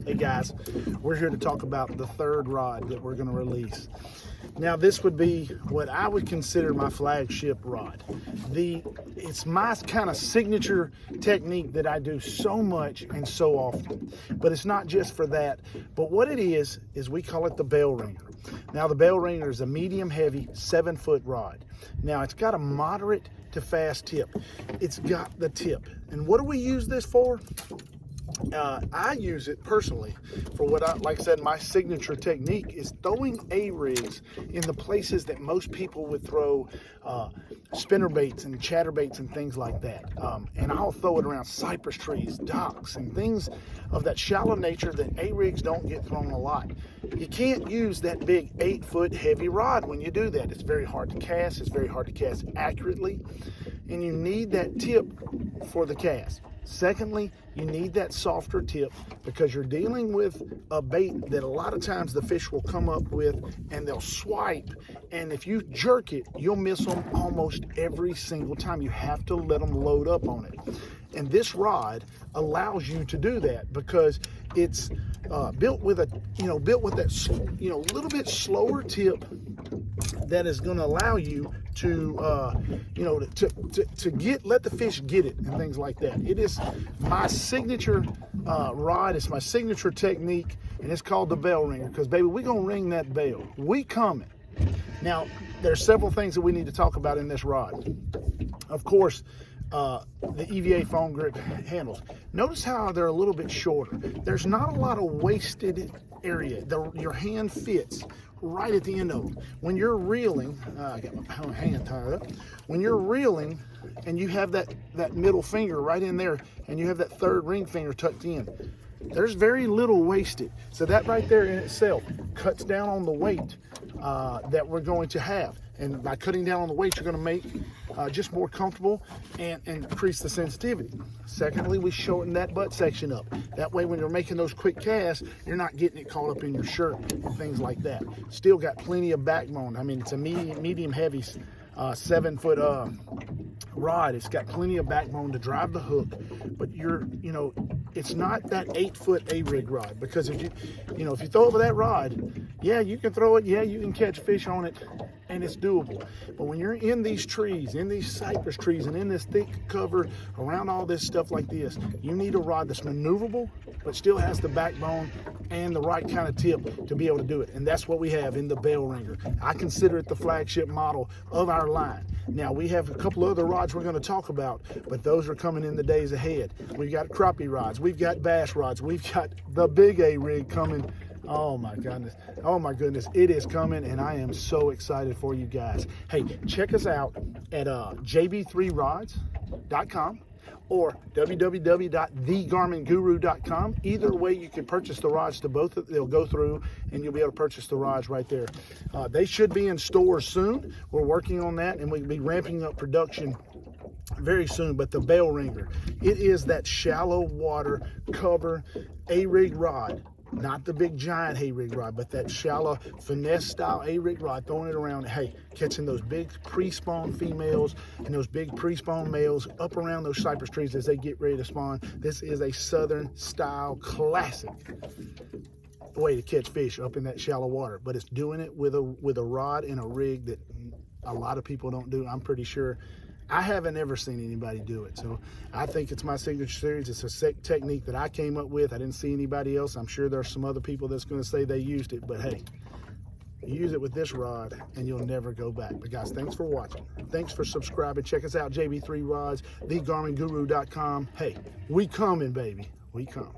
Hey guys, we're here to talk about the third rod that we're going to release. Now this would be what I would consider my flagship rod. It's my kind of signature technique that I do so much and so often. But it's not just for that. But what it is we call it the bell ringer. Now the bell ringer is a medium heavy 7-foot rod. Now it's got a moderate to fast tip. It's got the tip. And what do we use this for? I use it personally for what like I said, my signature technique is throwing A-rigs in the places that most people would throw spinner baits and chatter baits and things like that. And I'll throw it around cypress trees, docks, and things of that shallow nature that A-rigs don't get thrown a lot. You can't use that big 8-foot heavy rod when you do that. It's very hard to cast. It's very hard to cast accurately. And you need that tip for the cast. Secondly, you need that softer tip because you're dealing with a bait that a lot of times the fish will come up with and they'll swipe, and if you jerk it, you'll miss them almost every single time. You have to let them load up on it. And this rod allows you to do that because it's built with that little bit slower tip that is going to allow you to let the fish get it and things like that. It is my signature rod. It's my signature technique, and it's called the bell ringer because, baby, we're going to ring that bell. We coming. Now, there's several things that we need to talk about in this rod. Of course, the EVA foam grip handles. Notice how they're a little bit shorter. There's not a lot of wasted area. Your hand fits right at the end of them. When you're reeling, I got my hand tied up. When you're reeling and you have that middle finger right in there and you have that third ring finger tucked in, there's very little wasted. So that right there in itself cuts down on the weight that we're going to have. And by cutting down on the weight, you're going to make just more comfortable and increase the sensitivity. Secondly, we shorten that butt section up. That way, when you're making those quick casts, you're not getting it caught up in your shirt and things like that. Still got plenty of backbone. I mean, it's a medium heavy 7-foot rod. It's got plenty of backbone to drive the hook, but it's not that 8-foot A-rig rod, because if you throw over that rod, yeah, you can throw it, yeah, you can catch fish on it, and it's doable. But when you're in these trees, in these cypress trees, and in this thick cover around all this stuff like this, you need a rod that's maneuverable, but still has the backbone and the right kind of tip to be able to do it. And that's what we have in the bell ringer. I consider it the flagship model of our line. Now, we have a couple other rods we're going to talk about, but those are coming in the days ahead. We've got crappie rods, we've got bass rods, we've got the big A-rig coming. Oh my goodness, it is coming, and I am so excited for you guys. Hey, check us out at jb3rods.com or www.thegarminguru.com. Either way, you can purchase the rods to both. They'll go through, and you'll be able to purchase the rods right there. They should be in stores soon. We're working on that, and we'll be ramping up production very soon. But the bell ringer, it is that shallow water cover A-rig rod. Not the big giant A-rig rod, but that shallow finesse style A-rig rod, throwing it around, hey, catching those big pre-spawn females and those big pre-spawn males up around those cypress trees as they get ready to spawn. This is a southern style classic way to catch fish up in that shallow water, but it's doing it with a rod and a rig that a lot of people don't do. I'm pretty sure I haven't ever seen anybody do it. So I think it's my signature series. It's a technique that I came up with. I didn't see anybody else. I'm sure there's some other people that's going to say they used it, but hey, use it with this rod and you'll never go back. But guys, thanks for watching. Thanks for subscribing. Check us out, JB3Rods, thegarminguru.com. Hey, we coming, baby. We coming.